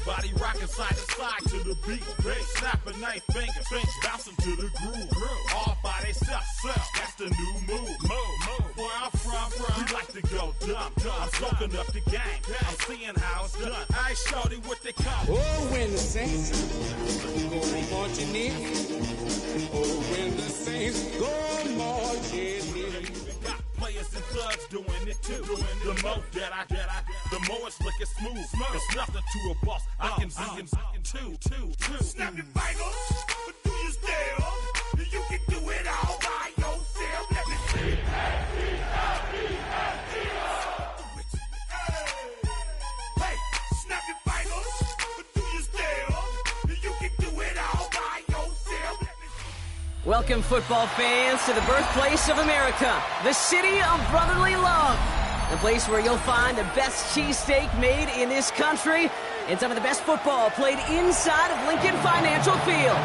Everybody rocking side to side to the beat. Snapping their fingers, bouncing to the groove. All by themselves, that's the new move. Where I'm from, we like to go dumb. I'm soaking up the game. I'm seeing how it's done. I shorty what they call. Oh, when the saints go marching in. Oh, when the saints go marching in. Players and thugs doing it too. The more that I the more it's looking smooth. It's nothing to a boss. I can see him too. Snap your fingers, do you still? You can do it all by yourself. Let me see. Hey, snap your fingers, do you still? You can do it all by yourself. Welcome, football fans, to the birthplace of America, the city of brotherly love, the place where you'll find the best cheesesteak made in this country and some of the best football played inside of Lincoln Financial Field.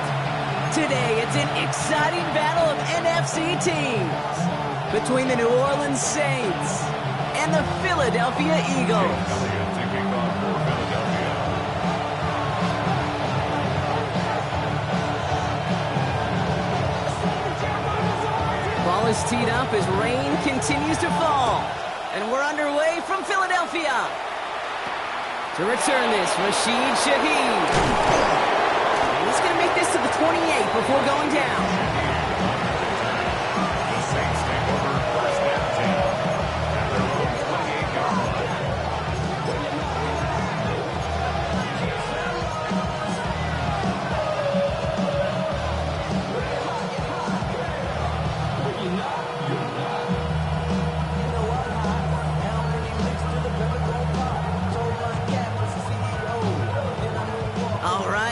Today, it's an exciting battle of NFC teams between the New Orleans Saints and the Philadelphia Eagles. Ball is teed up as rain continues to fall. And we're underway from Philadelphia. To return this, Rashid Shaheed. And he's going to make this to the 28 before going down.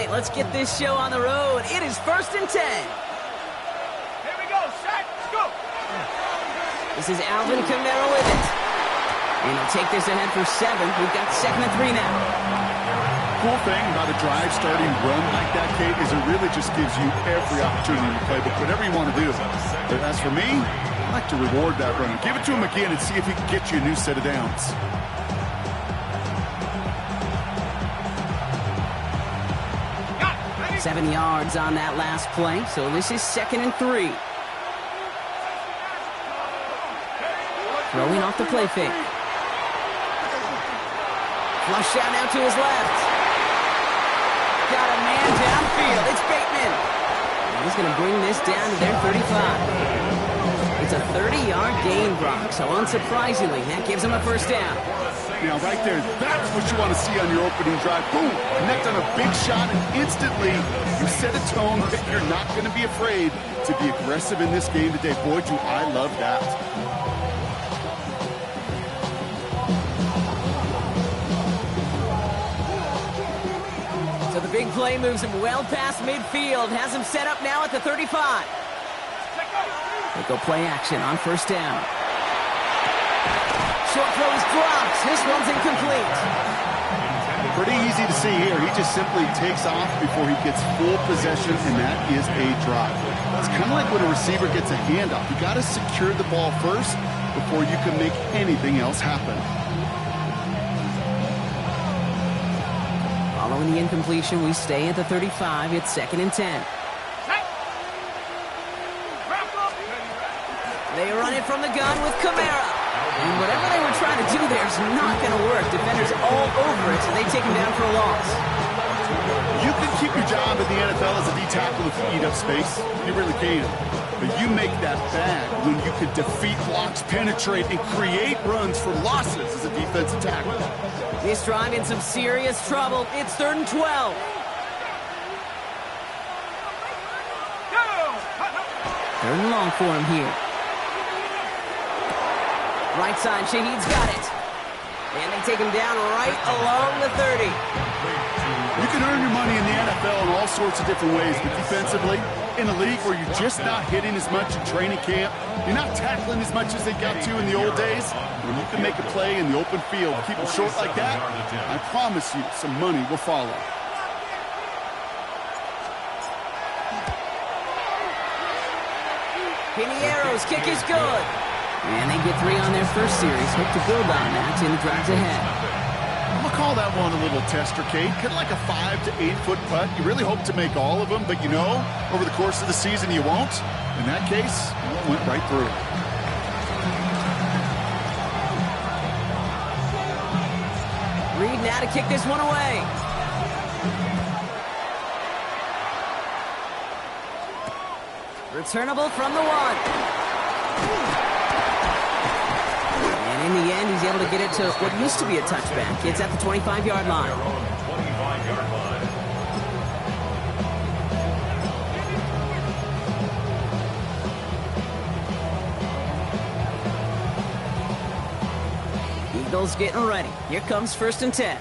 Let's get this show on the road. It is 1st and 10. Here we go, set, let's go. This is Alvin Kamara with it. And he'll take this ahead for 7. We've got 2nd and 3 now. Cool thing about a drive starting run like that, Kate, is it really just gives you every opportunity to play, but whatever you want to do. But as for me, I like to reward that run. Give it to him again and see if he can get you a new set of downs. 7 yards on that last play, so this is 2nd and 3. Throwing off the play fake. Flush out now to his left. Got a man downfield. It's Bateman. And he's going to bring this down to their 35. It's a 30-yard gain, Brock, so unsurprisingly, that gives him a first down. Now, right there, that's what you want to see on your opening drive. Boom! Connect on a big shot, and instantly you set a tone that you're not going to be afraid to be aggressive in this game today. Boy, do I love that. So the big play moves him well past midfield, has him set up now at the 35. They go play action on 1st down. Short throw is dropped. This one's incomplete. Pretty easy to see here. He just simply takes off before he gets full possession, and that is a drop. It's kind of like when a receiver gets a handoff. You got to secure the ball first before you can make anything else happen. Following the incompletion, we stay at the 35. It's 2nd and 10. They run it from the gun with Kamara. And whatever they were trying to do there is not going to work. Defenders all over it, so they take him down for a loss. You can keep your job in the NFL as a D-tackle if you eat up space. You really can. But you make that bad when you can defeat blocks, penetrate, and create runs for losses as a defensive tackle. This drive in some serious trouble. It's 3rd and 12. Third and long for him here. Right side, Shaheed's got it. And they take him down right along the 30. You can earn your money in the NFL in all sorts of different ways, but defensively, in a league where you're just not hitting as much in training camp, you're not tackling as much as they got to in the old days, when you can make a play in the open field, keep them short like that, I promise you some money will follow. Piniero's kick is good. And they get 3 on their first series. Hope to build on that in the drives ahead. I'm going to call call that one a little tester, Kate. Kind of like a 5 to 8 foot putt. You really hope to make all of them, but you know, over the course of the season, you won't. In that case, it went right through. Reed now to kick this one away. Returnable from the one. And in the end, he's able to get it to what used to be a touchback. It's at the 25-yard line. Eagles getting ready. Here comes 1st and 10.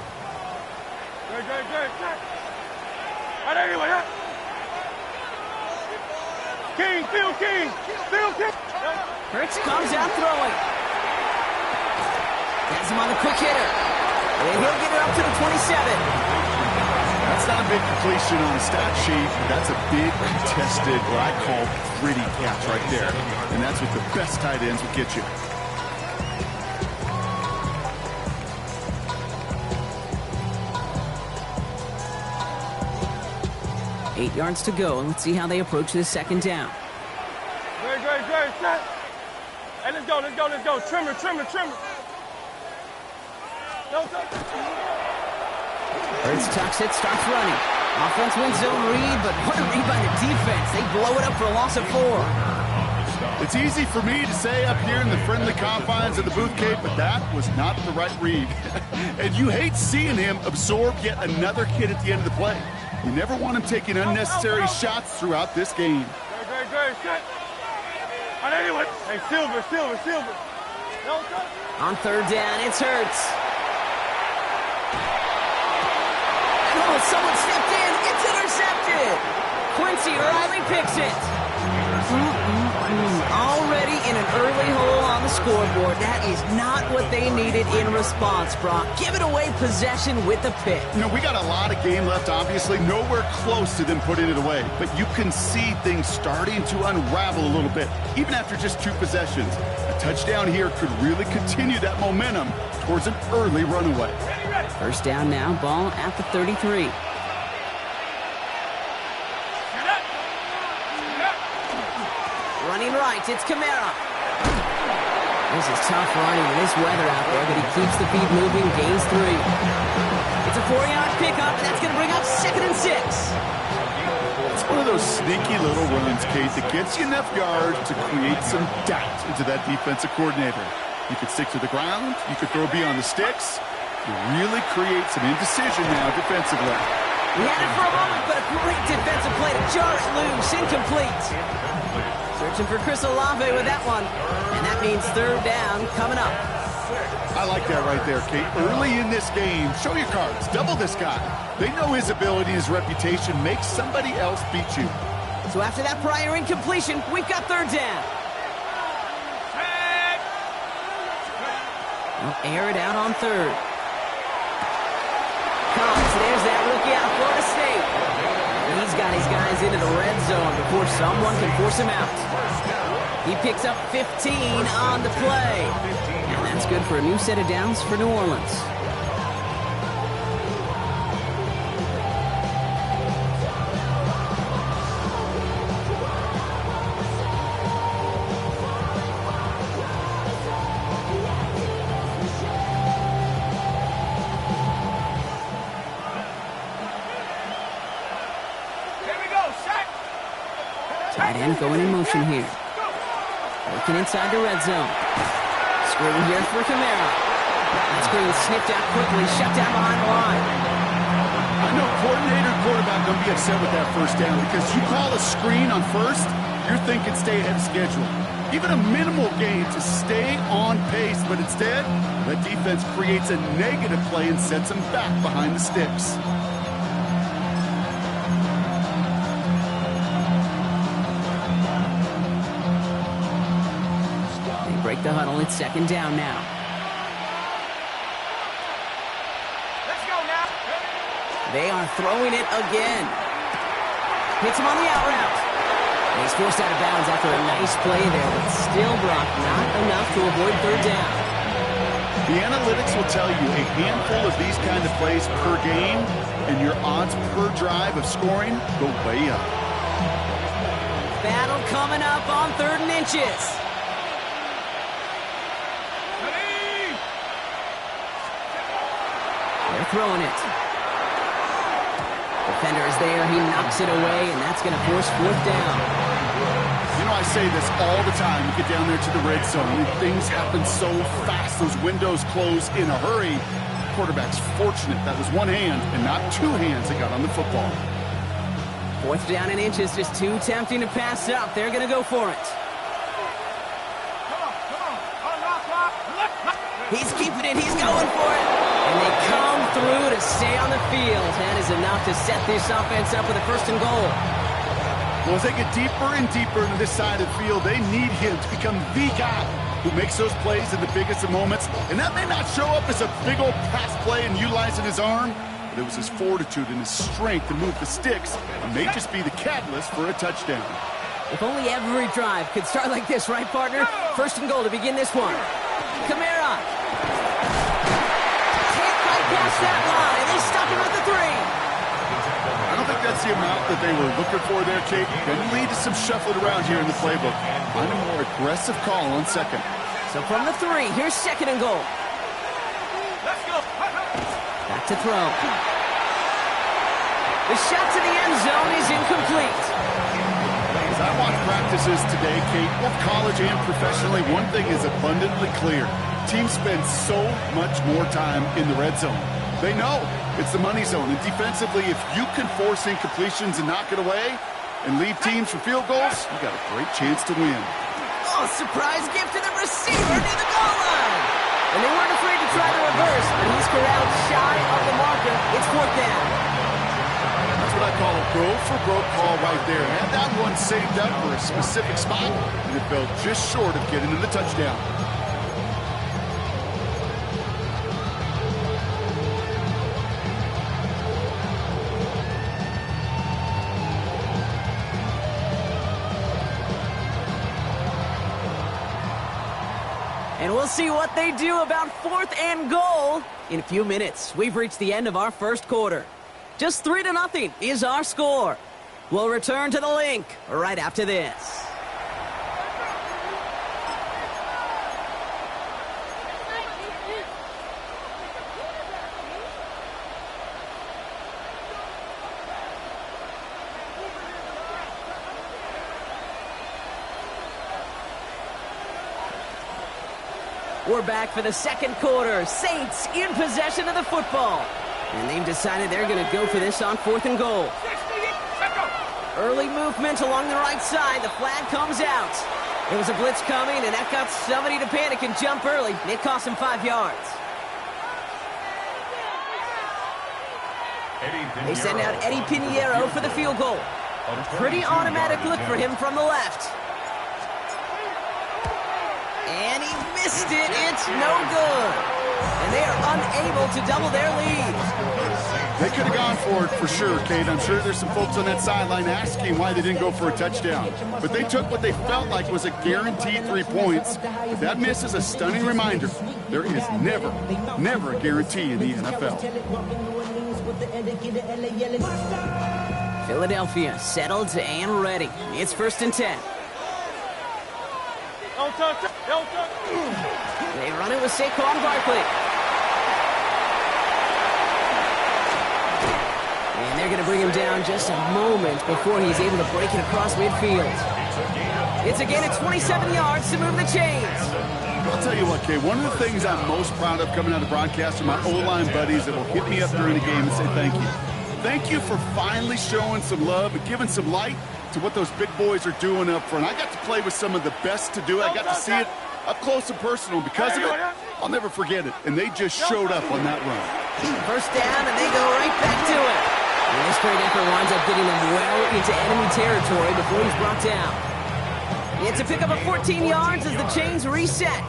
King, Phil King, Phil King. Hurts comes out throwing. Has him on the quick hitter. And he'll get it up to the 27. That's not a big completion on the stat sheet, but that's a big contested, what I call gritty catch right there. And that's what the best tight ends will get you. 8 yards to go, and let's see how they approach this 2nd down. Great, set. Hey, let's go. Trimmer. Hurts tucks it, starts running. Offense wins zone read, but what a read by the defense. They blow it up for a loss of 4. It's easy for me to say up here in the friendly confines of the booth, Kate, but that was not the right read. And you hate seeing him absorb yet another hit at the end of the play. You never want him taking unnecessary shots throughout this game. Great, set. Anyway. Hey, Silver. On 3rd down, it's Hurts. Oh, someone stepped in. It's intercepted. Quincy Riley picks it. Already in an early hole on the scoreboard. That is not what they needed in response, Brock. Give it away possession with the pick. You know, we got a lot of game left, obviously. Nowhere close to them putting it away. But you can see things starting to unravel a little bit, even after just 2 possessions. A touchdown here could really continue that momentum towards an early runaway. 1st down now, ball at the 33. Running right, it's Kamara. This is tough running in this weather out there, but he keeps the feet moving, gains 3. It's a 4-yard pickup, and that's going to bring up 2nd and 6. It's one of those sneaky little runs, Kate, that gets you enough yards to create some doubt into that defensive coordinator. You could stick to the ground, you could throw beyond the sticks. You really create some indecision now defensively. We had it for a moment, but a great defensive play to jar it loose, incomplete. Searching for Chris Olave with that one. And that means 3rd down coming up. I like that right there, Kate. Early in this game, show your cards. Double this guy. They know his ability, his reputation. Make somebody else beat you. So after that prior incompletion, we've got 3rd down. We'll air it out on 3rd. Comes. There's that rookie out of Florida State. He's got his guys into the red zone before someone can force him out. He picks up 15 on the play. And that's good for a new set of downs for New Orleans. Tight end going in motion here. Working inside the red zone. Screen here for Kamara. That screen snipped out quickly, shut down behind the line. I know coordinator and quarterback going to be upset with that 1st down because you call a screen on 1st, you're thinking stay ahead of schedule. Even a minimal gain to stay on pace, but instead, that defense creates a negative play and sets them back behind the sticks. Break the huddle. It's 2nd down now. Let's go now. They are throwing it again. Hits him on the out route. And he's forced out of bounds after a nice play there, but still, Brock, not enough to avoid 3rd down. The analytics will tell you a handful of these kind of plays per game, and your odds per drive of scoring go way up. Battle coming up on 3rd and inches. They're throwing it. Defender is there. He knocks it away, and that's going to force 4th down. You know, I say this all the time. You get down there to the red zone, and things happen so fast. Those windows close in a hurry. Quarterback's fortunate that was one hand and not 2 hands that got on the football. 4th down and inches, just too tempting to pass up. They're going to go for it. He's keeping it. He's going for it. And they come through to stay on the field. That is enough to set this offense up with a 1st and goal. Well, as they get deeper and deeper into this side of the field, they need him to become the guy who makes those plays in the biggest of moments. And that may not show up as a big old pass play and utilizing his arm, but it was his fortitude and his strength to move the sticks and may just be the catalyst for a touchdown. If only every drive could start like this, right, partner? 1st and goal to begin this one. Kamara. Can't quite pass that line. They stop him at the 3. I don't think that's the amount that they were looking for there, Kate. Going to lead to some shuffling around here in the playbook. Find a more aggressive call on 2nd. So from the 3, here's 2nd and goal. Let's go. Back to throw. The shot to the end zone is incomplete. As I watch practices today, Kate, both college and professionally, one thing is abundantly clear. Teams spend so much more time in the red zone. They know it's the money zone. And defensively, if you can force incompletions and knock it away and leave teams for field goals, you got a great chance to win. Oh, surprise gift to the receiver near the goal line. And they weren't afraid to try the reverse, but he's corralled shy of the marker. It's 4th down. That's what I call a go-for-broke call right there. Had that one saved up for a specific spot, and it fell just short of getting to the touchdown. And we'll see what they do about 4th and goal in a few minutes. We've reached the end of our 1st quarter. Just 3-0 is our score. We'll return to the link right after this. We're back for the 2nd quarter. Saints in possession of the football. And they've decided they're going to go for this on 4th and goal. Early movement along the right side. The flag comes out. There was a blitz coming, and that got somebody to panic and jump early. It cost him 5 yards. They send out Eddie Pinheiro for the field goal. Pretty automatic look for him from the left. And he missed it. It's no good. And they are unable to double their lead. They could have gone for it for sure, Kate. I'm sure there's some folks on that sideline asking why they didn't go for a touchdown. But they took what they felt like was a guaranteed 3 points. But that miss is a stunning reminder. There is never a guarantee in the NFL. Philadelphia settled and ready. It's 1st and 10. Don't touch it. Don't touch it. They run it with Saquon Barkley. And they're going to bring him down just a moment before he's able to break it across midfield. It's a gain of 27 yards to move the chains. I'll tell you what, Kay, one of the things I'm most proud of coming out of broadcast are my O-line buddies that will hit me up during the game and say thank you. Thank you for finally showing some love and giving some light to what those big boys are doing up front. I got to play with some of the best to do it. I got to see it up close and personal. Because of it, I'll never forget it. And they just showed up on that run. 1st down, and they go right back to it. And this great effort winds up getting them well into enemy territory before he's brought down. It's a pickup of 14 yards as the chains reset.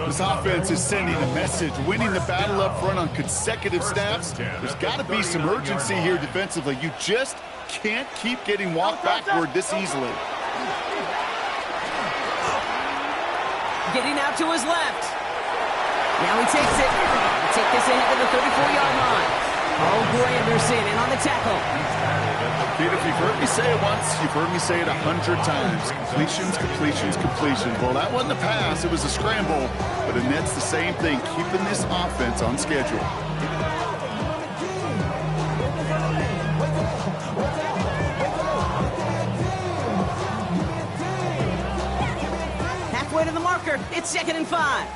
This offense is sending a message, winning the battle up front on consecutive snaps. There's got to be some urgency here defensively. You just can't keep getting walked backward this easily. Getting out to his left. Now he takes it. He'll take this ahead to the 34-yard line. Oh, Granderson in on the tackle. Pete, if you've heard me say it once, you've heard me say it 100 times. Completions, completions, completions. Well, that wasn't a pass. It was a scramble. But Annette's the same thing, keeping this offense on schedule. Halfway to the marker. It's 2nd and 5.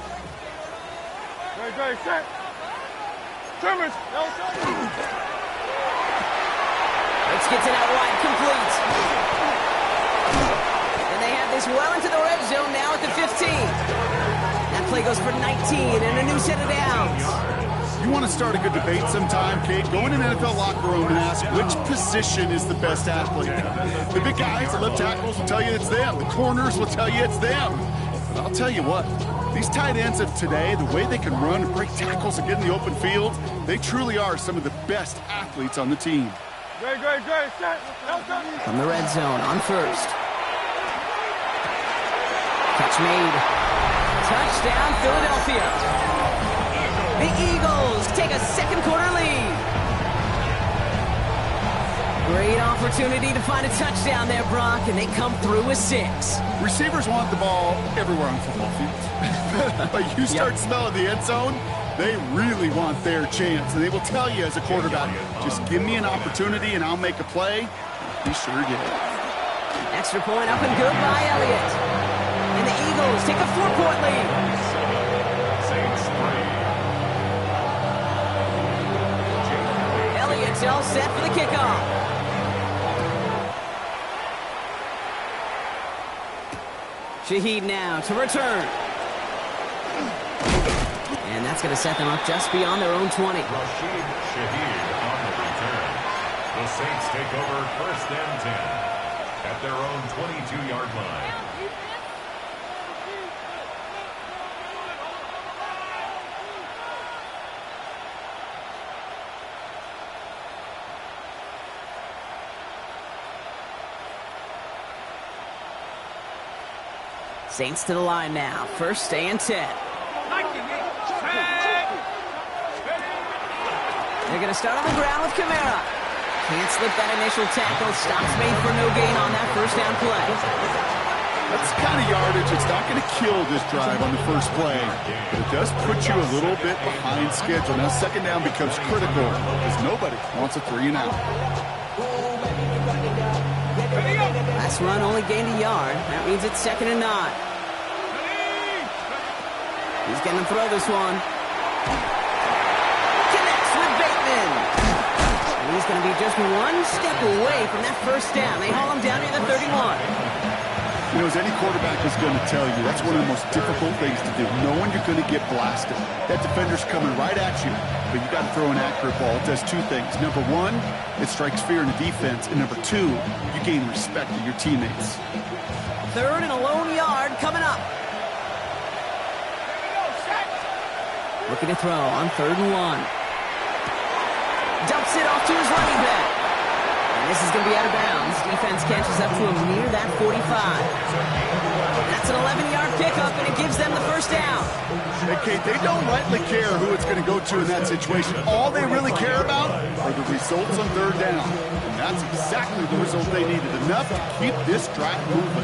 Ready, set. Trimmers. Let's get to that wide, complete. And they have this well into the red zone now at the 15. That play goes for 19 and a new set of downs. You want to start a good debate sometime, Kate? Go in an NFL locker room and ask which position is the best athlete. The big guys, the left tackles will tell you it's them. The corners will tell you it's them. But I'll tell you what, these tight ends of today, the way they can run and break tackles and get in the open field, they truly are some of the best athletes on the team. Great, set. From the red zone on first. Catch made. Touchdown, Philadelphia. The Eagles take a second quarter lead. Great opportunity to find a touchdown there, Brock, and they come through with 6. Receivers want the ball everywhere on football fields. But you start smelling the end zone, they really want their chance. And they will tell you as a quarterback, just give me an opportunity and I'll make a play. He sure did. Extra point up and good by Elliott. And the Eagles take a 4-point lead. Elliott's all set for the kickoff. Shaheed now to return. And that's going to set them up just beyond their own 20. Rashid Shaheed on the return. The Saints take over 1st and 10 at their own 22-yard line. Saints to the line now. 1st and 10. They're going to start on the ground with Kamara. Can't slip that initial tackle. Stops made for no gain on that 1st down play. That's the kind of yardage. It's not going to kill this drive on the first play, but it does put you a little bit behind schedule. Now 2nd down becomes critical because nobody wants a 3-and-out. Last run only gained a yard. That means it's 2nd and 9. He's going to throw this one. Connects with Bateman. And he's going to be just one step away from that 1st down. They haul him down near the 31. You know, as any quarterback is going to tell you, that's one of the most difficult things to do, knowing you're going to get blasted. That defender's coming right at you, but you got to throw an accurate ball. It does 2 things. Number 1, it strikes fear in the defense, and number 2, you gain respect of your teammates. 3rd and a lone yard coming up. Looking to throw on 3rd and 1. Dumps it off to his running back. And this is going to be out of bounds. Defense catches up to him near that 45. That's an 11-yard pickup, and it gives them the 1st down. Hey, Kate, they don't rightly care who it's going to go to in that situation. All they really care about are the results on 3rd down. And that's exactly the result they needed. Enough to keep this drive moving.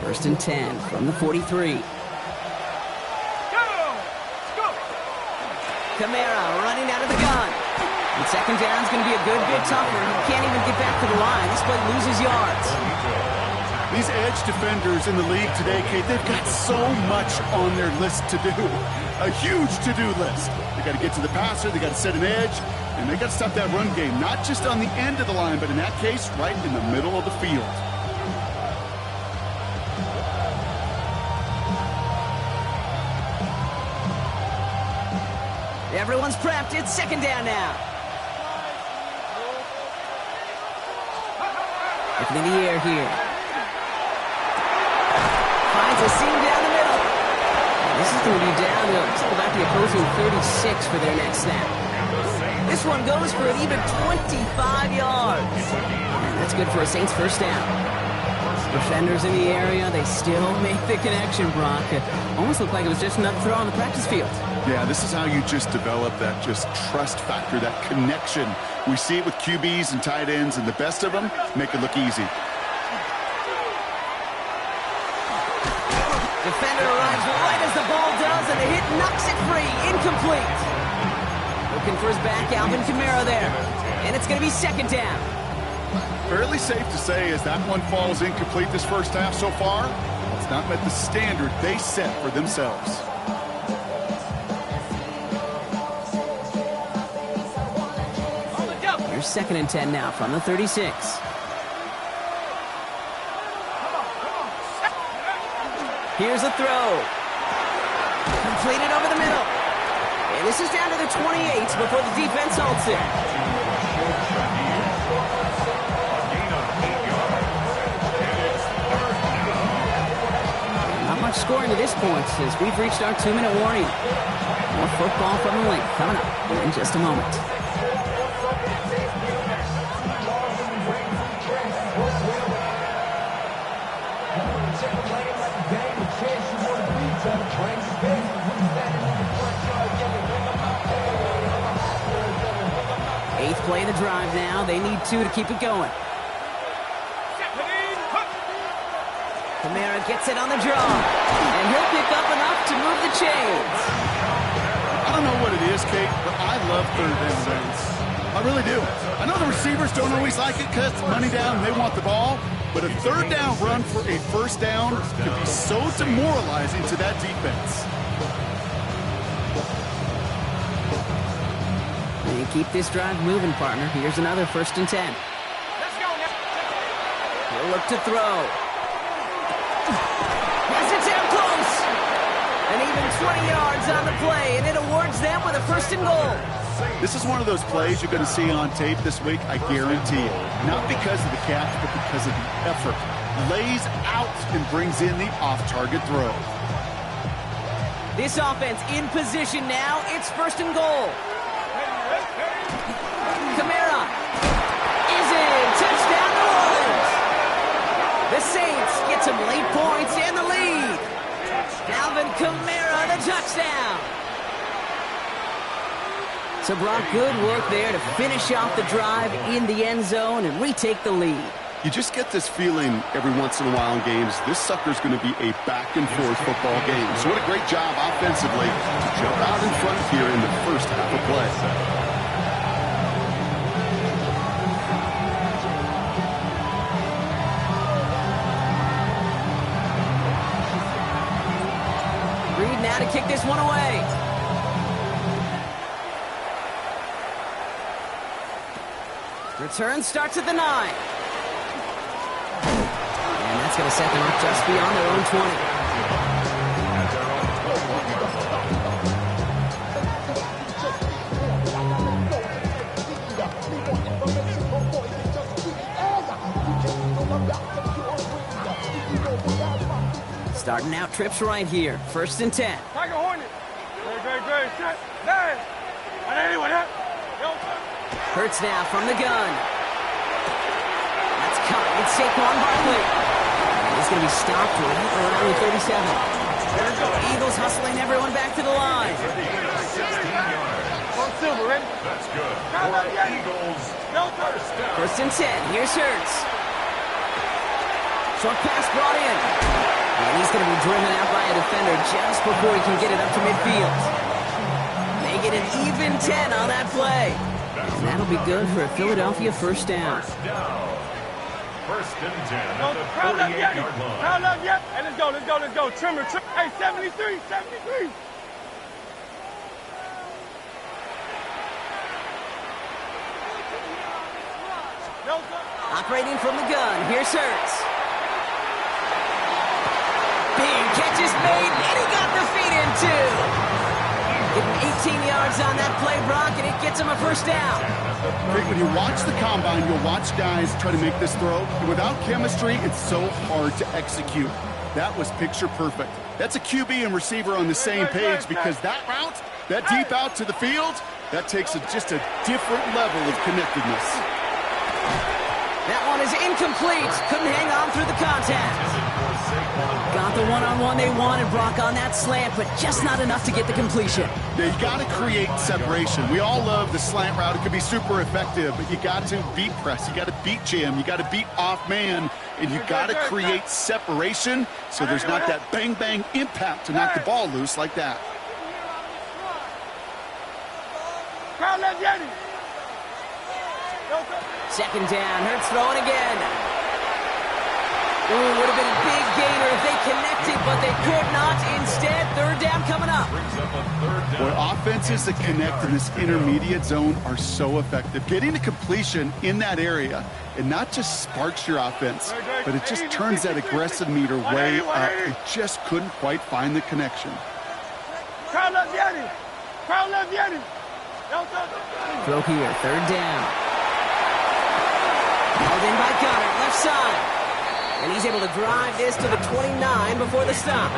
1st and 10 from the 43. Kamara running out of the gun. And 2nd down is going to be a good bit tougher. He can't even get back to the line. This play loses yards. These edge defenders in the league today, Kate, they've got so much on their list to do. A huge to-do list. They got to get to the passer, they got to set an edge, and they got to stop that run game. Not just on the end of the line, but in that case, right in the middle of the field. Everyone's prepped. It's 2nd down now. Looking in the air here. Finds a seam down the middle. This is going to be down to about the opposing 36 for their next snap. This one goes for an even 25 yards. And that's good for a Saints 1st down. Defenders in the area, they still make the connection, Brock. It almost looked like it was just another throw on the practice field. Yeah, this is how you just develop that just trust factor, that connection. We see it with QBs and tight ends, and the best of them make it look easy. Defender arrives right as the ball does, and the hit knocks it free. Incomplete. Looking for his back, Alvin Kamara there. And it's going to be second down. Fairly safe to say as that one falls incomplete this first half so far, it's not met the standard they set for themselves. Here's second and 10 now from the 36. Here's a throw. Completed over the middle. And this is down to the 28 before the defense halts it. Not much scoring to this point as we've reached our 2-minute warning. More football from the link coming up in just a moment. Eighth play of the drive now. They need 2 to keep it going. Kamara gets it on the draw, and he'll pick up enough to move the chains. I don't know what it is, Kate, but I love third down runs. I really do. I know the receivers don't always like it because it's money down and they want the ball, but a third down run for a first down can be so demoralizing to that defense. And keep this drive moving, partner. Here's another first and 10. Let's go now. He'll look to throw. Yes, it's down close. And even 20 yards on the play, and it awards them with a first and goal. This is one of those plays you're going to see on tape this week, I guarantee it. Not because of the catch, but because of the effort. Lays out and brings in the off-target throw. This offense in position now. It's first and goal. Kamara is in. Touchdown, New Orleans. The Saints get some late points and the lead. Alvin Kamara, the touchdown. So, Brock, good work there to finish off the drive in the end zone and retake the lead. You just get this feeling every once in a while in games, this sucker's going to be a back-and-forth football game. So what a great job offensively to jump out in front here in the first half of play. Now to kick this one away. Return starts at the 9. And that's going to set them up just beyond their own 20. Starting out trips right here. First and 10. Tiger Hornet. Great. Set. 9. Anyone up? Hurts now from the gun. That's caught. It's Saquon Barkley. He's going to be stopped right around the 37. Eagles hustling everyone back to the line. Silver, ready? That's good. For Eagles. First and 10. Here's Hurts. Short pass brought in. And he's going to be driven out by a defender just before he can get it up to midfield. Make it an even 10 on that play. And that'll be good for a Philadelphia first down. First and 10 at the Crowd up, 48-yard line. Crowd up, yep. Hey, let's go. Trimmer. Hey, 73. Operating from the gun, here's Hurts. Big catch is made, and he got the feet in too. Getting 18 yards on that play, Brock, and it gets him a first down. When you watch the combine, you'll watch guys try to make this throw. Without chemistry, it's so hard to execute. That was picture perfect. That's a QB and receiver on the same page because that route, that deep out to the field, that takes just a different level of connectedness. That one is incomplete. Couldn't hang on through the contact. Got the one-on-one they wanted, Brock, on that slant, but just not enough to get the completion. Yeah, you got to create separation. We all love the slant route. It can be super effective, but you got to beat press. You got to beat jam. You got to beat off man, and you got to create separation so there's not that bang-bang impact to knock the ball loose like that. Second down, Hurts throwing again. Ooh, would have been a big gainer if they connected, but they could not. Instead, third down coming up. Boy, offenses that connect in this intermediate zone are so effective. Getting the completion in that area, it not just sparks your offense, but it just turns that aggressive meter way up. It just couldn't quite find the connection. Throw here, third down. Held in by Gunner, left side. And he's able to drive this to the 29 before the stop.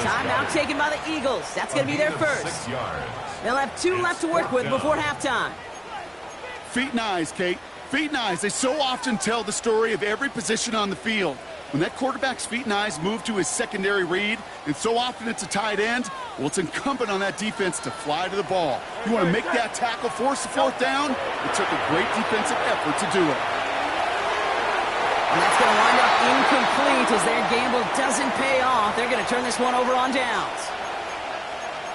Timeout taken by the Eagles. That's going to be their first. They'll have 2 left to work with before halftime. Feet and eyes, Kate. Feet and eyes. They so often tell the story of every position on the field. When that quarterback's feet and eyes move to his secondary read, and so often it's a tight end, well, it's incumbent on that defense to fly to the ball. You want to make that tackle, force the fourth down? It took a great defensive effort to do it. And that's going to wind up incomplete as their gamble doesn't pay off. They're going to turn this one over on downs.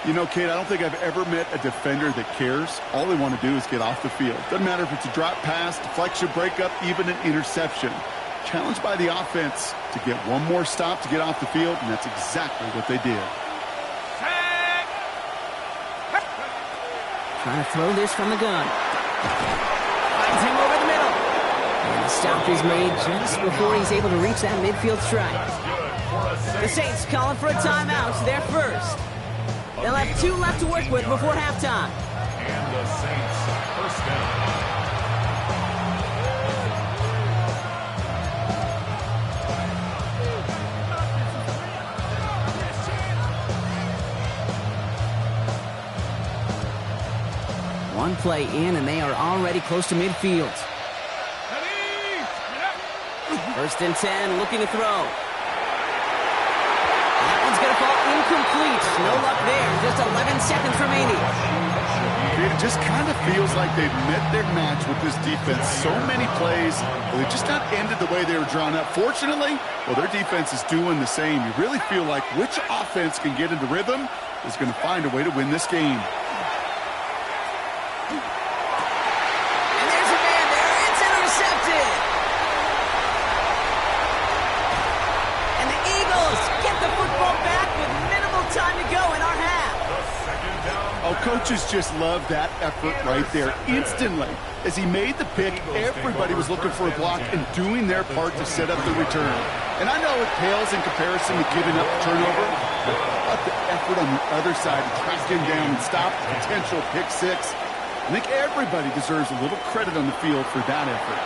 You know, Kate, I don't think I've ever met a defender that cares. All they want to do is get off the field. Doesn't matter if it's a drop pass, deflection, breakup, even an interception. Challenged by the offense to get one more stop to get off the field, and that's exactly what they did. Trying to throw this from the gun. Finds him over the middle. And the stop is made just before he's able to reach that midfield strike. The Saints calling for a timeout. They're first. They'll have 2 left to work with before halftime. And the Saints first down. One play in, and they are already close to midfield. First and 10, looking to throw. That one's going to fall incomplete. No luck there. Just 11 seconds remaining. It just kind of feels like they've met their match with this defense. So many plays, they just not ended the way they were drawn up. Fortunately, well, their defense is doing the same. You really feel like which offense can get into rhythm is going to find a way to win this game. Coaches just love that effort right there. Instantly, as he made the pick, everybody was looking for a block and doing their part to set up the return. And I know it pales in comparison to giving up the turnover, but the effort on the other side to track him down and stop the potential pick six. I think everybody deserves a little credit on the field for that effort.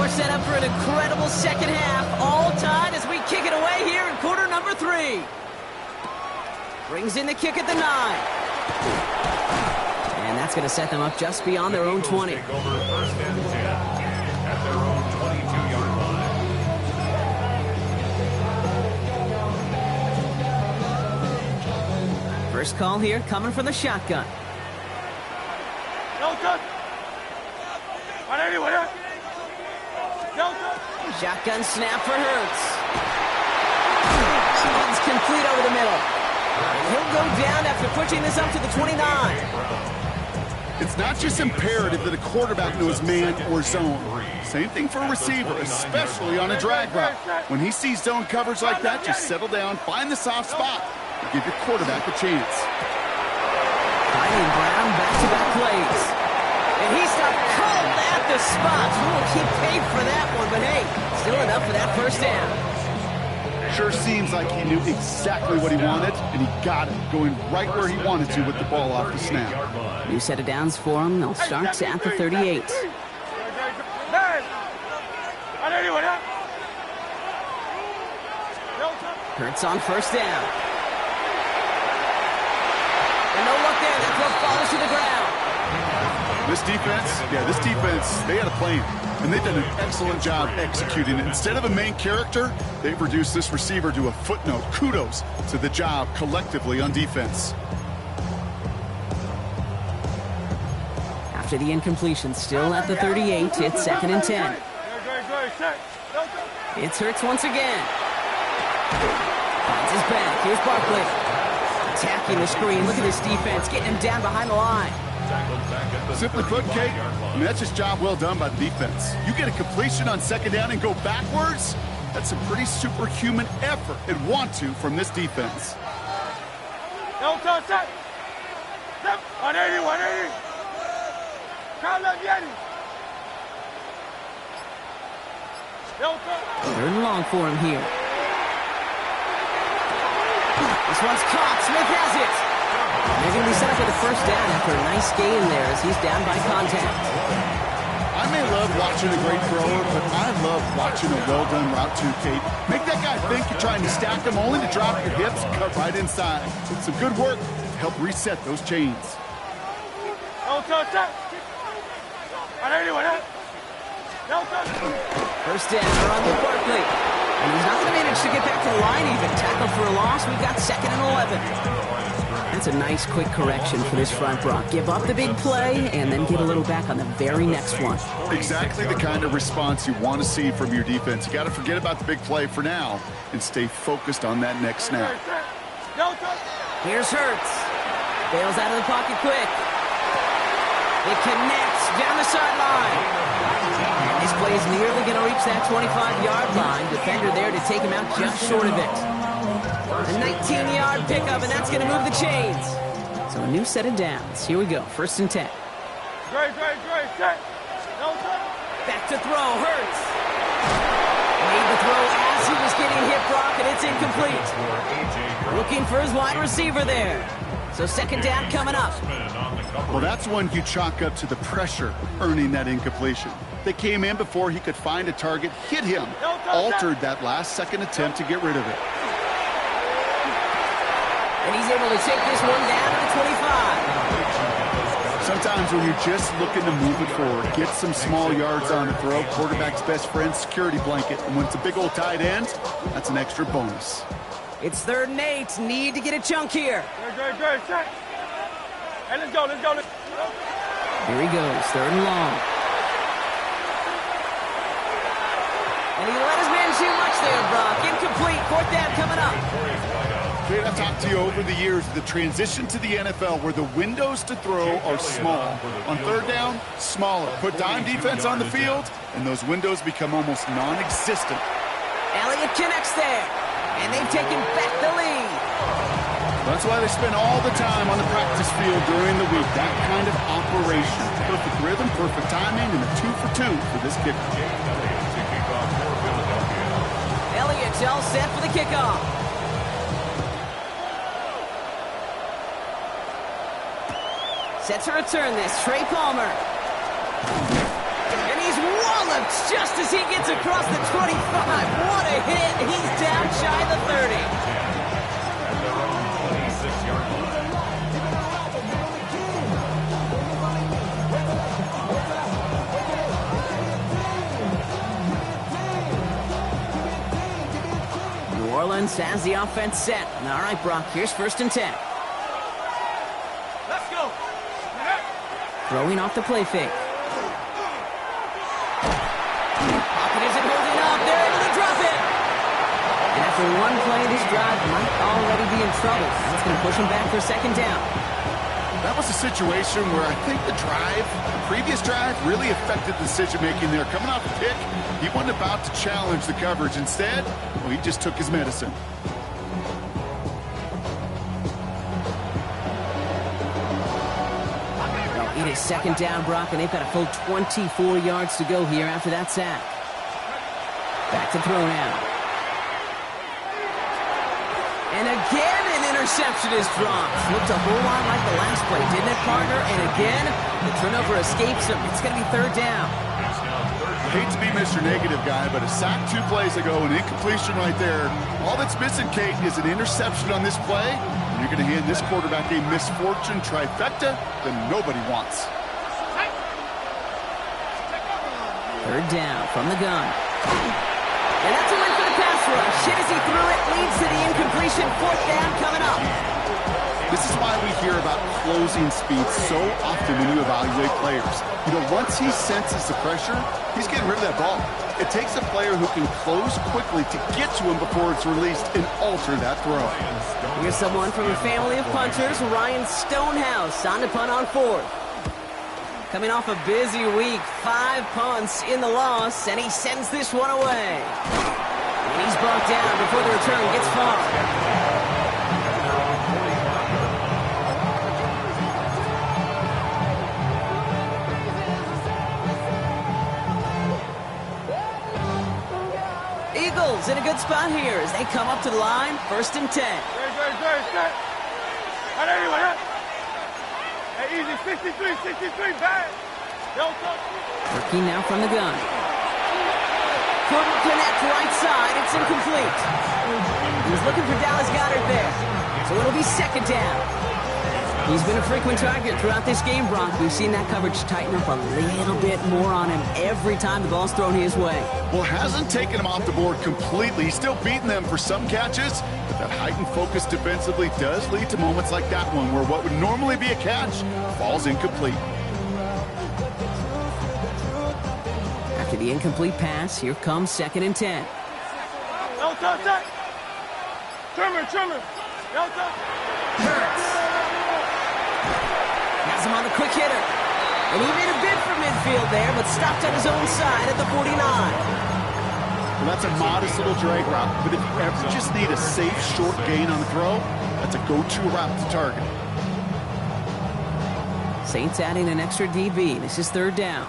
Set up for an incredible second half, all tied as we kick it away here in quarter number 3. Brings in the kick at the 9. And that's going to set them up just beyond their own 20. Take over first and 10 at their own 22-yard line. First call here coming from the shotgun. Shotgun snap for Hurts. Runs complete over the middle. He'll go down after pushing this up to the 29. It's not just imperative that a quarterback knows man or zone. Same thing for a receiver, especially on a drag route. When he sees zone coverage like that, just settle down, find the soft spot, and give your quarterback a chance. Kylan Brown back-to-back plays. And he stopped cold at the spot. He paid for that one, but hey, still enough for that first down. Sure seems like he knew exactly what he wanted, and he got it, going right where he wanted to with the ball off the snap. New set of downs for him. They'll start at the 38. Hurts on first down. falls to the ground. This defense, they had a plan, and they've done an excellent job executing it. Instead of a main character, they've reduced this receiver to a footnote. Kudos to the job collectively on defense. After the incompletion, still at the 38, it's 2nd and 10. It's Hurts once again. Finds his back. Here's Barkley. Attacking the screen. Look at this defense, getting him down behind the line. Simply put, Kate, that's just job well done by the defense. You get a completion on 2nd down and go backwards, that's some pretty superhuman effort and want to from this defense. 180, 180. Count up, Yeti. 3rd and long for him here. This one's caught. Smith has it. They're going to be set up with a 1st down after a nice gain there as he's down by contact. I may love watching a great thrower, but I love watching a well-done route too, Kate. Make that guy think you're trying to stack him only to drop your hips and cut right inside. It's some good work to help reset those chains. 1st down, they're on with Barkley. And he's not going to manage to get back to the line even. Tackle for a loss. We've got 2nd and 11. That's a nice quick correction for this front, Brock. Give up the big play and then get a little back on the very next one. Exactly the kind of response you want to see from your defense. You got to forget about the big play for now and stay focused on that next snap. Here's Hurts. Bails out of the pocket quick. It connects down the sideline. This play is nearly going to reach that 25-yard line. Defender there to take him out just short of it. A 19-yard pickup, and that's going to move the chains. So a new set of downs. Here we go. 1st and 10. Great. Back to throw. Hurts. Made the throw as he was getting hit, Brock, and it's incomplete. Looking for his wide receiver there. So 2nd down coming up. Well, that's one you chalk up to the pressure earning that incompletion. They came in before he could find a target, hit him, altered that last-second attempt to get rid of it. And he's able to take this one down to the 25. Sometimes when you're just looking to move it forward, get some small yards on the throw, quarterback's best friend, security blanket. And when it's a big old tight end, that's an extra bonus. It's 3rd and 8. Need to get a chunk here. Great. Hey, let's go. Here he goes, 3rd and long. And he let his man too much there, Brock. Incomplete. 4th down coming up. Kate, I've talked to you over the years, the transition to the NFL where the windows to throw are small. On 3rd down, smaller. Put dime defense on the field, and those windows become almost non-existent. Elliott connects there, and they've taken back the lead. That's why they spend all the time on the practice field during the week. That kind of operation. Perfect rhythm, perfect timing, and a 2 for 2 for this kicker. Elliott's all set for the kickoff. Set to return this, Trey Palmer. And he's walloped just as he gets across the 25. What a hit. He's down shy of the 30. New Orleans has the offense set. All right, Brock, here's 1st and 10. Let's go. Throwing off the play fake. Pocket isn't holding up. They're able to drop it. And after one play, this drive might already be in trouble. That's going to push him back for 2nd down. That was a situation where I think the previous drive, really affected decision-making there. Coming off a pick, he wasn't about to challenge the coverage. Instead, well, he just took his medicine. It is 2nd down, Brock, and they've got a full 24 yards to go here after that sack. Back to throw now. And again, an interception is dropped. Looked a whole lot like the last play, didn't it, partner? And again, the turnover escapes him. It's going to be 3rd down. I hate to be Mr. Negative guy, but a sack 2 plays ago, an incompletion right there. All that's missing, Kate, is an interception on this play. And you're going to hand this quarterback a misfortune trifecta that nobody wants. Third down from the gun. And that's a win for the pass rush. Hit as he threw it, leads to the incompletion. Fourth down coming up. This is why we hear about closing speed so often when you evaluate players. You know, once he senses the pressure, he's getting rid of that ball. It takes a player who can close quickly to get to him before it's released and alter that throw. Here's someone from a family of punters, Ryan Stonehouse, on to punt on fourth. Coming off a busy week, 5 punts in the loss, and he sends this one away. And he's brought down before the return gets far. Eagles in a good spot here as they come up to the line, 1st and 10. Good, set. And anyway, hey, easy, 63, bad. Working now from the gun. Couldn't connect right side, it's incomplete. He was looking for Dallas Goedert there, so it'll be 2nd down. He's been a frequent target throughout this game, Brock. We've seen that coverage tighten up a little bit more on him every time the ball's thrown his way. Well, hasn't taken him off the board completely. He's still beating them for some catches, but that heightened focus defensively does lead to moments like that one where what would normally be a catch falls incomplete. After the incomplete pass, here comes 2nd and 10. No touch. Trimmer. No touch. Hurts. Has him on the quick hitter. And he made a bid for midfield there, but stopped on his own side at the 49. Well, that's a modest little drag route, but if you ever just need a safe, short gain on the throw, that's a go-to route to target. Saints adding an extra DB. This is 3rd down.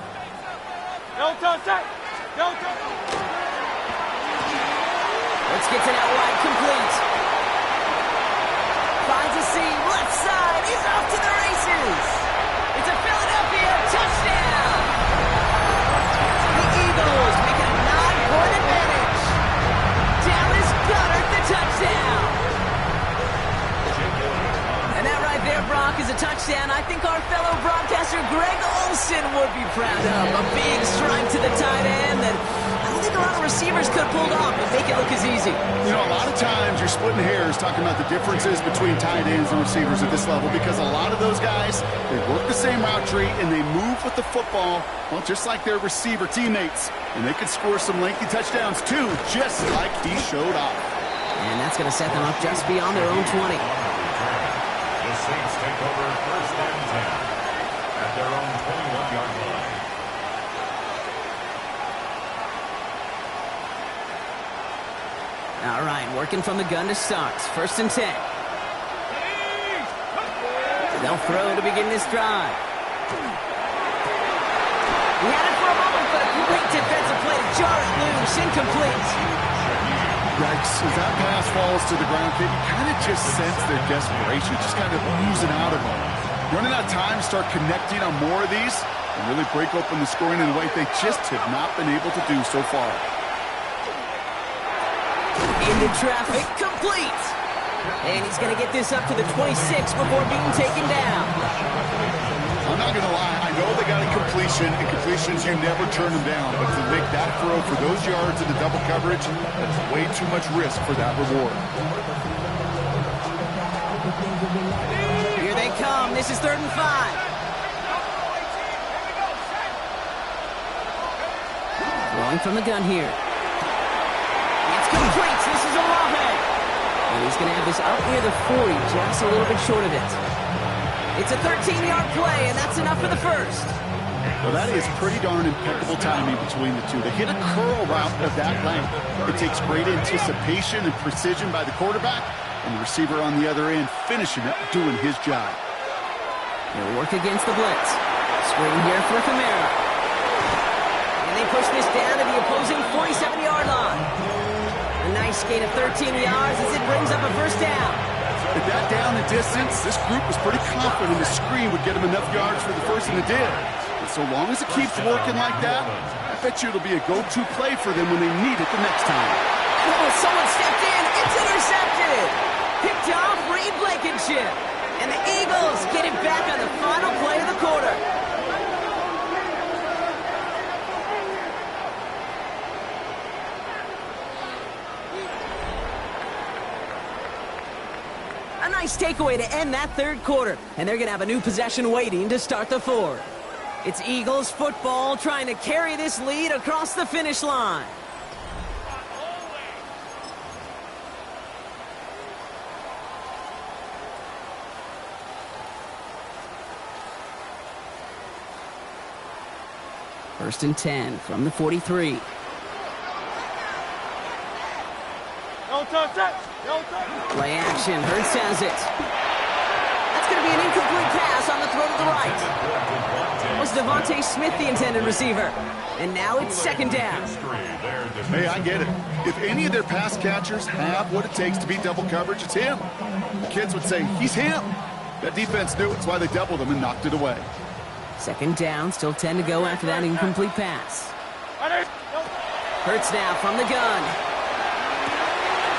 No touch. Let's get to that wide complete. Finds a seam, left side. He's off to the races. It's a Philadelphia touchdown. The Eagles make it a 9-point advantage. Dallas Goedert the touchdown. And that right there, Brock, is a touchdown I think our fellow broadcaster Greg Olsen would be proud of. A big strike to the tight end that I don't think a lot of receivers could have pulled off and make it look as easy. You know, a lot of times you're splitting hairs talking about the differences between tight ends and receivers at this level because a lot of those guys, they work the same route tree and they move with the football, well, just like their receiver teammates. And they could score some lengthy touchdowns too, just like he showed off. And that's going to set them up just beyond their own 20. The Saints take over 1st and 10 at their own 21-yard line. All right, working from the gun to start. 1st and 10. They'll throw to begin this drive. He had it for a moment, but a great defensive play to jar it loose. Incomplete. Yikes, as that pass falls to the ground, you kind of just sense their desperation, just kind of oozing out of them. Running out of time to start connecting on more of these and really break open the scoring in a way they just have not been able to do so far. Into traffic, complete. And he's going to get this up to the 26 before being taken down. I'm not going to lie, I know they got a completion, and completions, you never turn them down. But to make that throw for those yards in the double coverage, that's way too much risk for that reward. Here they come. This is 3rd and 5. Throwing from the gun here. It's complete. This is Olave. And he's going to have this up near the 40, just a little bit short of it. It's a 13-yard play, and that's enough for the first. Well, that is pretty darn impeccable timing between the two. They hit a curl route of that length. It takes great anticipation and precision by the quarterback, and the receiver on the other end finishing it, doing his job. He'll work against the blitz. Swing here for Kamara. And they push this down to the opposing 47-yard line. A nice gain of 13 yards as it brings up a 1st down. At that down and distance, this group was pretty confident the screen would get them enough yards for the first, and it did. But so long as it keeps working like that, I bet you it'll be a go-to play for them when they need it the next time. Oh, someone stepped in. It's intercepted. Picked off Reed Blankenship. And the Eagles get it back on the final play of the quarter. A nice takeaway to end that third quarter. And they're going to have a new possession waiting to start the fourth. It's Eagles football trying to carry this lead across the finish line. First and 10 from the 43. Play action. Hurts has it. That's going to be an incomplete pass on the throw to the right. Was Devontae Smith the intended receiver? And now it's second down. Hey, I get it. If any of their pass catchers have what it takes to beat double coverage, it's him. The kids would say, he's him. That defense knew it's why they doubled him and knocked it away. Second down, still 10 to go after that incomplete pass. Hurts now from the gun.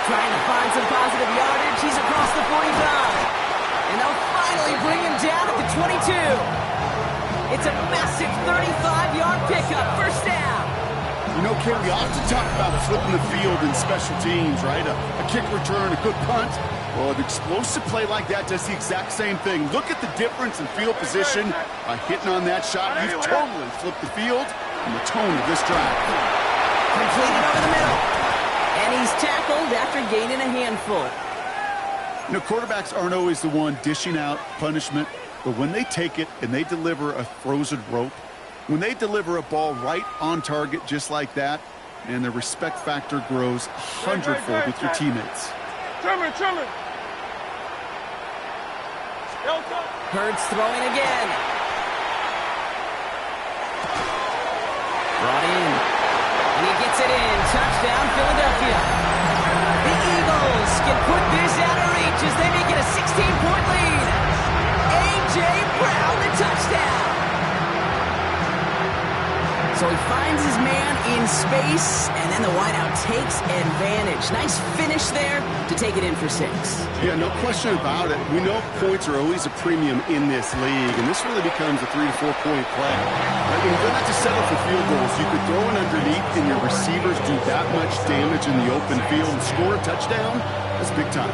Trying to find some positive yardage. He's across the 45. And they'll finally bring him down at the 22. It's a massive 35-yard pickup. First down. You know, Ken, we often talk about flipping the field in special teams, right? A kick return, a good punt. Well, an explosive play like that does the exact same thing. Look at the difference in field position by hitting on that shot. You've totally flipped the field and the tone of this drive. Completed over the middle. And he's tackled after gaining a handful. You know, quarterbacks aren't always the one dishing out punishment, but when they take it and they deliver a frozen rope, when they deliver a ball right on target just like that, and the respect factor grows 100-fold with your teammates. Hurts throwing again. Brought in. And he gets it in. Touchdown, Philadelphia. The Eagles can put this out of reach as they make it a 16-point lead. A.J. Brown, the touchdown. So he finds his man in space, and then the wideout takes advantage. Nice finish there to take it in for 6. Yeah, no question about it. We know points are always a premium in this league, and this really becomes a 3 to 4 point play. Right, when you don't have to settle for field goals, you could throw it underneath, and your receivers do that much damage in the open field and score a touchdown. That's big time.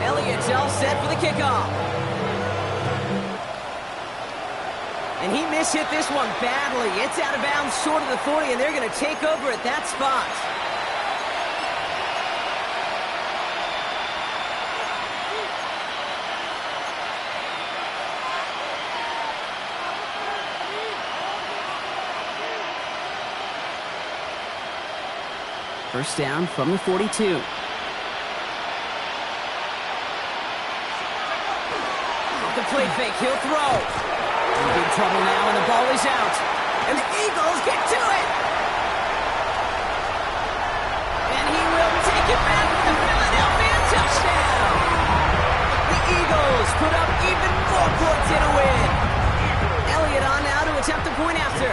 Elliott's all set for the kickoff. And he mishit this one badly. It's out of bounds short of the 40, and they're going to take over at that spot. First down from the 42. The play fake, he'll throw. In big trouble now, and the ball is out. And the Eagles get to it. And he will take it back for the Philadelphia touchdown. The Eagles put up even more points in a win. Elliott on now to attempt the point after.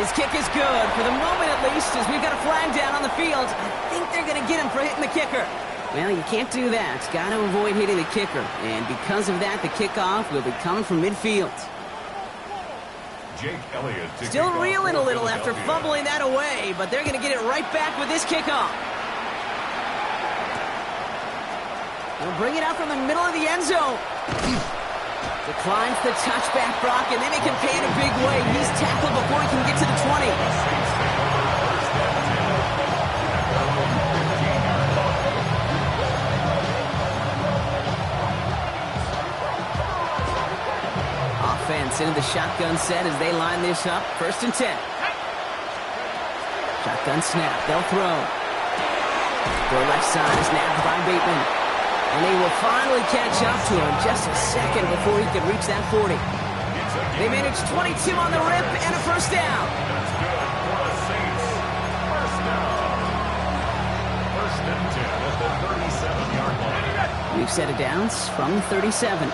His kick is good, for the moment at least, as we've got a flag down on the field. I think they're going to get him for hitting the kicker. Well, you can't do that. Got to avoid hitting the kicker. And because of that, the kickoff will be coming from midfield. Jake Elliott still reeling a little after fumbling that away, but they're going to get it right back with this kickoff. They'll bring it out from the middle of the end zone. Declines the touchback, Brock, and then they can pay in a big way. He's tackled before he can get to the 20. Offense into the shotgun set as they line this up. First and 10. Shotgun snap. They'll throw. Their left side is nabbed by Bateman. And they will finally catch up to him just a second before he can reach that 40. They managed 22 on the rip and a first down. That's good for the Saints. First down. First and 10 at the 37-yard line. We've set it downs from 37.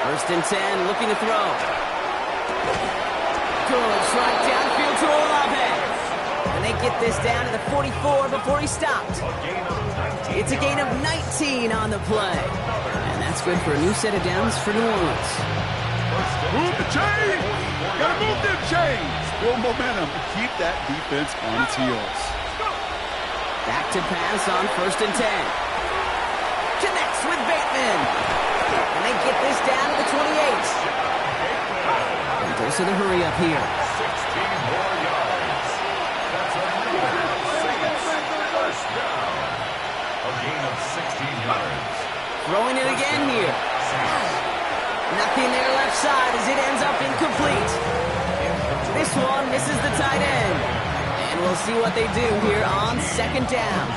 First and 10, looking to throw. Good, strike downfield total offense. And they get this down to the 44 before he stopped. It's a gain of 19 on the play. And that's good for a new set of downs for New Orleans. Move the chain! Gotta move them chains! Build momentum and keep that defense on its heels. Back to pass on 1st and 10. Connects with Bateman. And they get this down to the 28. And goes to the hurry up here. 16 more yards. That's a first down. A gain of 16 yards. Throwing it again here. Nothing there left side as it ends up incomplete. This one misses the tight end. And we'll see what they do here on 2nd down.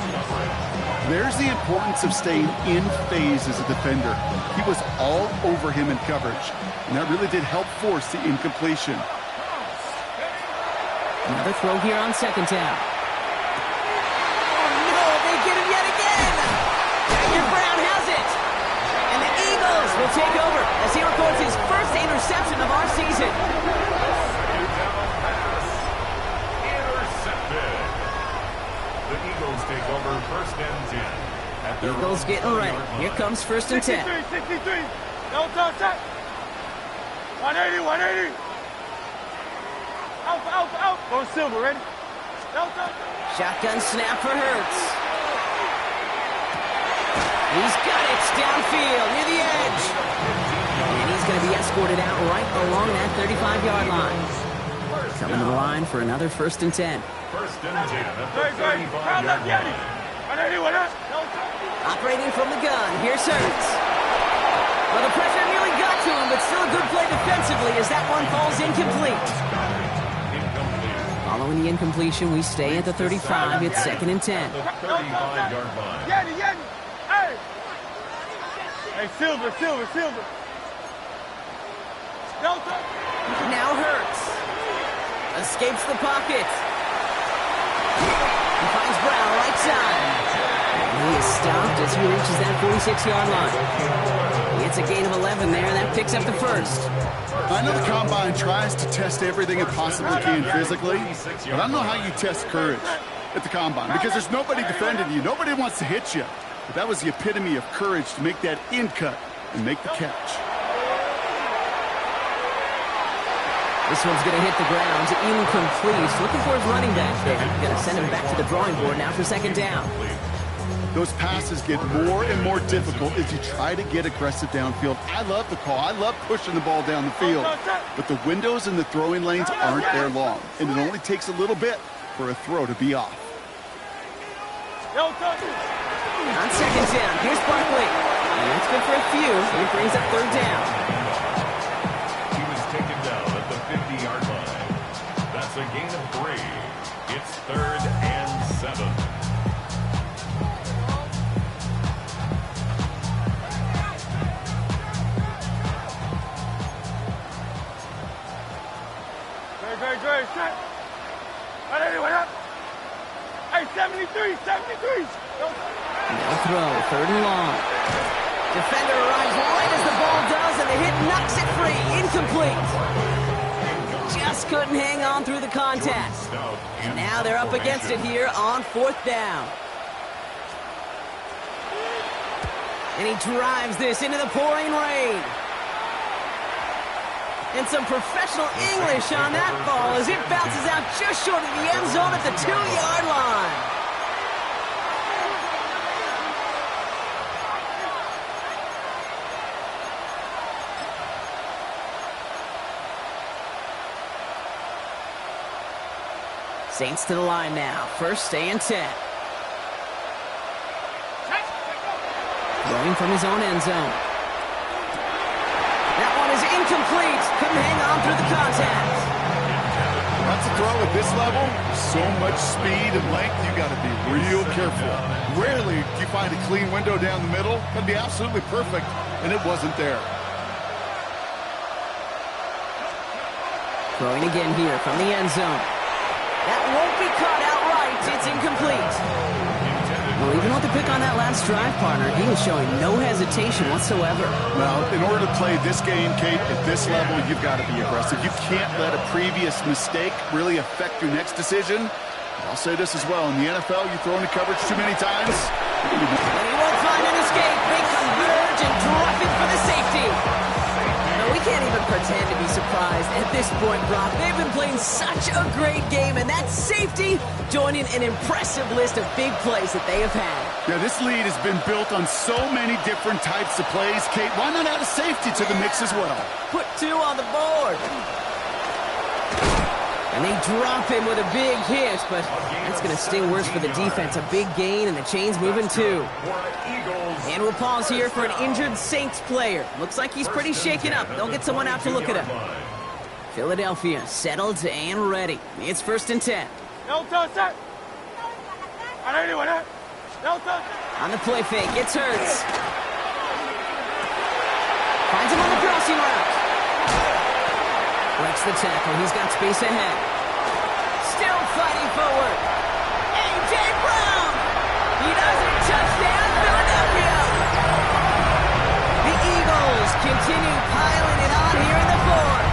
There's the importance of staying in phase as a defender. He was all over him in coverage, and that really did help force the incompletion. Another throw here on 2nd down. Oh no, they get him yet again! Daniel Brown has it! And the Eagles will take over as he records his first interception of our season. The Eagles take over 1st and 10. Eagles getting ready. Here comes 1st and 10. 63. No touch. 180, 180. Out. Go Silver, ready? No touch. Shotgun snap for Hurts. He's got it downfield near the edge. And he's going to be escorted out right along that 35-yard line. Coming to the line for another 1st and 10. 1st and 10 at the 35-yard line. 180. Operating from the gun, here's Hurts. Well, the pressure nearly got to him, but still a good play defensively as that one falls incomplete. Following the incompletion, we stay at the 35. It's 2nd and 10. The 35-yard line. Yeti. Hey. Hey, Silver. No touch. Now Hurts. Escapes the pocket. He finds Brown right side. And he is stopped as he reaches that 46-yard line. It's a gain of 11 there. That picks up the 1st. I know the Combine tries to test everything it possibly can physically, but I don't know how you test courage at the Combine because there's nobody defending you. Nobody wants to hit you. But that was the epitome of courage to make that in cut and make the catch. This one's going to hit the ground, incomplete. Looking for his running back there. Going to send him back to the drawing board now for 2nd down. Those passes get more and more difficult as you try to get aggressive downfield. I love the call. I love pushing the ball down the field. But the windows in the throwing lanes aren't there long, and it only takes a little bit for a throw to be off. No touch. On 2nd down, here's Barkley. And that's good for a few. It brings up 3rd down. He was taken down at the 50-yard line. That's a gain of 3. It's 3rd and 7. Great. Set. 180. What up? Hey, 73. Now throw, 3rd and long. Defender arrives right as the ball does, and the hit knocks it free. Incomplete. Just couldn't hang on through the contact. And now they're up against it here on 4th down. And he drives this into the pouring rain. And some professional English on that ball as it bounces out just short of the end zone at the 2-yard line. Saints to the line now. 1st and 10. Throwing from his own end zone. That one is incomplete. Couldn't hang on through the contact. That's a throw at this level. So much speed and length, you got to be real careful. Rarely do you find a clean window down the middle. That'd be absolutely perfect, and it wasn't there. Throwing again here from the end zone. That won't be caught outright. It's incomplete. Intended Well, even with the pick on that last drive, partner, he was showing no hesitation whatsoever. Well, in order to play this game, Kate, at this level, you've got to be aggressive. You can't let a previous mistake really affect your next decision. I'll say this as well. In the NFL, you throw into coverage too many times. And he won't find an escape. They converge and drop it for the safety. No, we can't even pretend to be surprised at this point, Brock. They've been playing such a great game, and that safety joining an impressive list of big plays that they have had. Yeah, this lead has been built on so many different types of plays. Kate, why not add a safety to the mix as well? Put 2 on the board. And they drop him with a big hit, but that's going to sting worse for the defense. A big gain, and the chain's moving too. And we'll pause here for an injured Saints player. Looks like he's pretty shaken up. They'll get someone out to look at him. Philadelphia settled and ready. It's 1st and 10. On the play fake, it's Hurts. Finds him on the crossing route. Breaks the tackle. He's got space ahead. Still fighting forward. A.J. Brown. He does it. Touchdown, Philadelphia. The Eagles continue piling it on here in the 4th.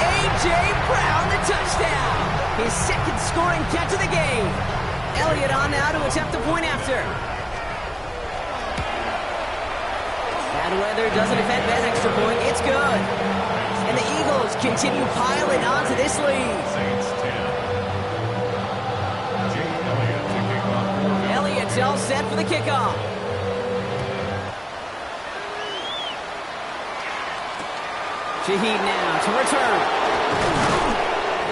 A.J. Brown, the touchdown. His 2nd scoring catch of the game. Elliott on now to attempt the point after. Bad weather doesn't affect that extra point. It's good. And the Eagles continue piling on to this lead. Saints 10. Jake Elliott to kick off. Elliott's all set for the kickoff. Shaheed now to return.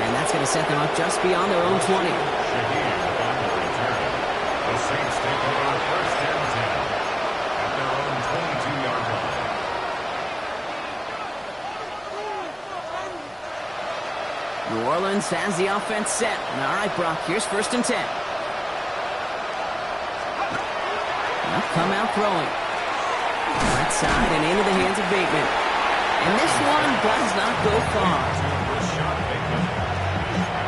And that's going to set them up just beyond their own 20. Shaheed on the return. The Saints take over 1st and 10 at their own 22-yard line. New Orleans has the offense set. All right, Brock, here's 1st and 10. They'll come out throwing. Right side and into the hands of Bateman. And this one does not go far. Rashad Bateman.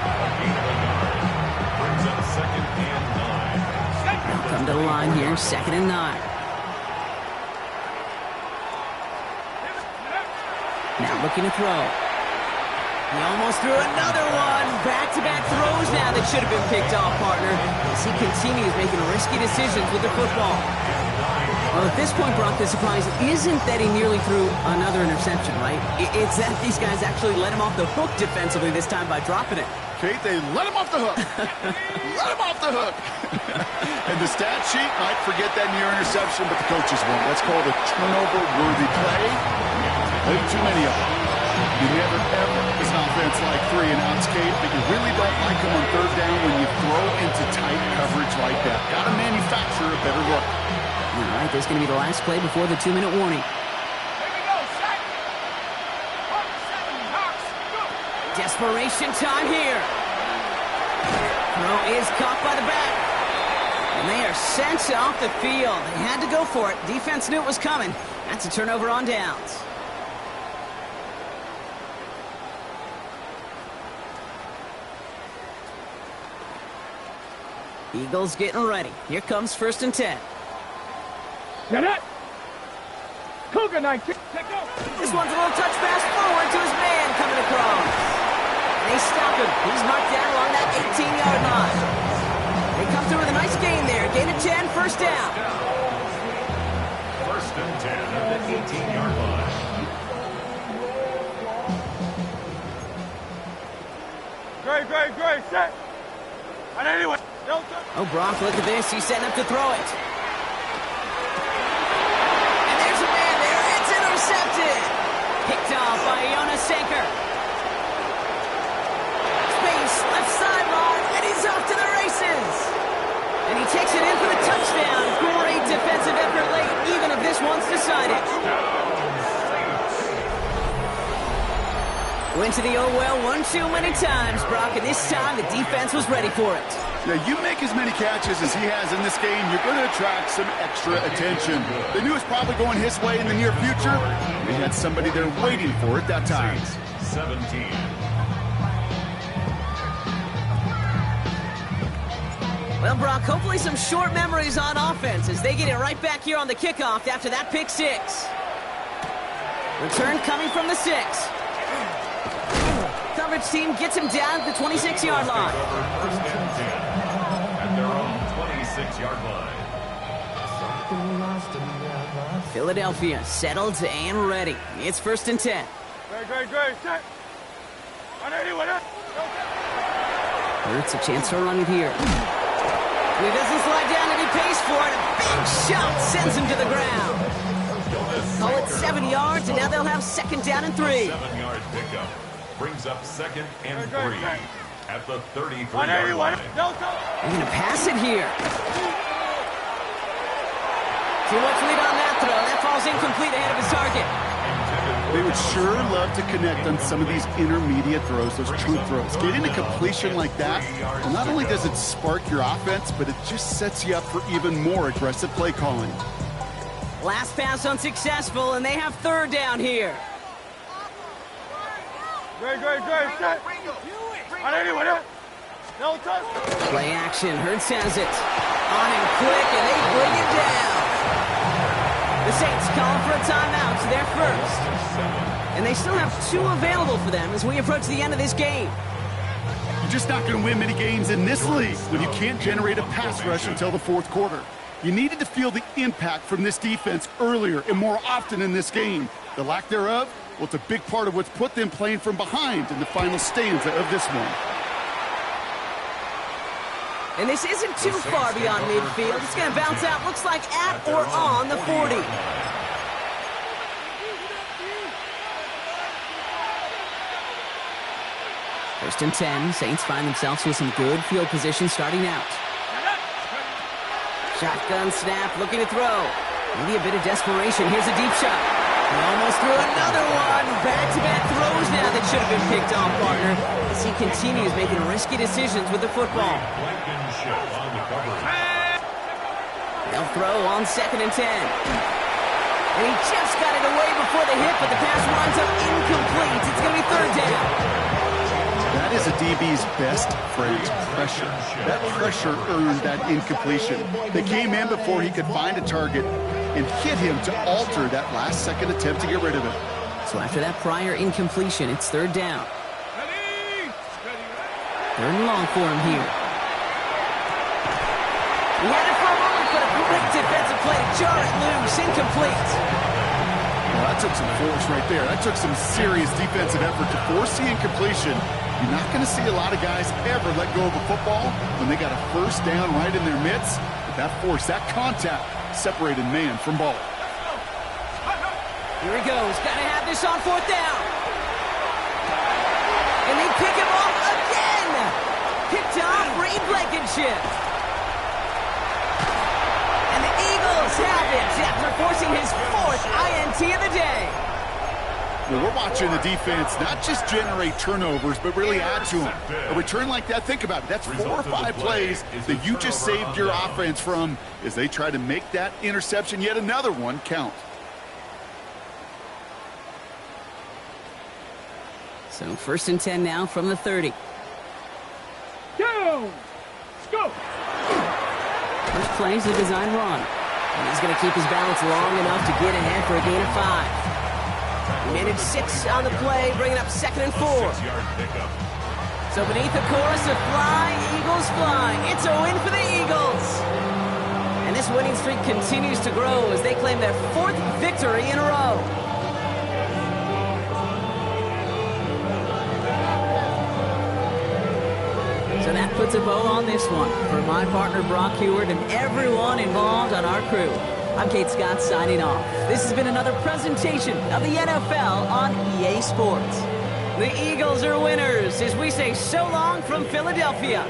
A gain of a yard. Brings up 2nd and 9. They'll come to the line here, 2nd and 9. Now looking to throw. He almost threw another one. Back-to-back throws now that should have been picked off, partner, as he continues making risky decisions with the football. Well, at this point, Brock, the surprise isn't that he nearly threw another interception, right? It's that these guys actually let him off the hook defensively this time by dropping it. Kate, they let him off the hook. Let him off the hook. And the stat sheet might forget that near interception, but the coaches won't. That's called a turnover-worthy play. Way too many of them. You never, ever, as an offense like 3 and outs, Kate, but you really don't like them on 3rd down when you throw into tight coverage like that. Got to manufacture a better look. All right, this is going to be the last play before the 2-minute warning. Desperation time here. Throw is caught by the back. And they are sent off the field. They had to go for it. Defense knew it was coming. That's a turnover on downs. Eagles getting ready. Here comes 1st and 10. Get it! Cougar 19. This one's a little touch pass forward to his man coming across. And they stop him. He's marked down along that 18-yard line. They come through with a nice gain there. Gain of 10, 1st down. 1st and 10 at the 18-yard line. Great, set. And anyway, Oh, Brock, look at this. He's setting up to throw it. And there's a man there. It's intercepted. Picked off by Jonas Sanker. Space, left sideline, and he's off to the races. And he takes it in for the touchdown. Great defensive effort late, even if this one's decided. Went to the oh-well one too many times, Brock, and this time the defense was ready for it. Yeah, you make as many catches as he has in this game, you're going to attract some extra attention. They knew it was probably going his way in the near future. They had somebody there waiting for it that time. 17. Well, Brock, hopefully some short memories on offense as they get it right back here on the kickoff after that pick six. Return coming from the 6. Coverage team gets him down at the 26-yard line. First and 10 at their own 26-yard line. Philadelphia settled and ready. It's 1st and 10. Great, set. 180 with it. Hurts a chance to run it here. He doesn't slide down and he pays for it. A big shot sends him to the ground. Call it 7 yards, and now they'll have 2nd down and 3. 7-yard pickup brings up 2nd and 3 at the 33-yard line. They're going to pass it here. Too much lead on that throw. That falls incomplete ahead of his target. They would sure love to connect on some of these intermediate throws, those chunk throws. Getting a completion like that, well, not only does it spark your offense, but it just sets you up for even more aggressive play calling. Last pass unsuccessful, and they have 3rd down here. Great, set. 180 with it. No touch. Play action. Hurts has it. On him quick, and they bring it down. The Saints calling for a timeout, so they're first. And they still have 2 available for them as we approach the end of this game. You're just not going to win many games in this league when you can't generate a pass rush until the 4th quarter. You needed to feel the impact from this defense earlier and more often in this game. The lack thereof, well, it's a big part of what's put them playing from behind in the final stanza of this one. And this isn't too far beyond midfield. It's going to bounce out, looks like at or on the 40. First and 10, Saints find themselves with some good field position starting out. Shotgun snap, looking to throw. Maybe a bit of desperation. Here's a deep shot. He almost threw another one. Back-to-back throws now that should have been picked off, partner, as he continues making risky decisions with the football. They'll throw on 2nd and 10. And he just got it away before the hit, but the pass winds up incomplete. It's going to be 3rd down. That is a DB's best friend, pressure. That pressure earned that incompletion. They came in before he could find a target and hit him to alter that last-second attempt to get rid of it. So after that prior incompletion, it's 3rd down. 3rd and long for him here. He had it for a moment, but a great defensive play to jar it loose. Incomplete. Well, that took some force right there. That took some serious defensive effort to force the incompletion. You're not going to see a lot of guys ever let go of a football when they got a 1st down right in their midst. But that force, that contact, separated man from ball. Here he goes. Got to have this on 4th down. And they pick him off again. Picked off Reed Blankenship. And the Eagles have it after forcing his 4th INT of the day. Well, we're watching the defense not just generate turnovers, but really add to them. A return like that, think about it. That's 4 or 5 plays that you just saved your offense from as they try to make that interception, yet another one, count. So 1st and 10 now from the 30. Go! Go! First play is a design run. And he's going to keep his balance long enough to get ahead for a gain of 5. He managed 6 on the play, bringing up 2nd and 4. So beneath the chorus of Fly, Eagles Fly, it's a win for the Eagles. And this winning streak continues to grow as they claim their 4th victory in a row. So that puts a bow on this one. For my partner Brock Huard and everyone involved on our crew, I'm Kate Scott signing off. This has been another presentation of the NFL on EA Sports. The Eagles are winners as we say so long from Philadelphia.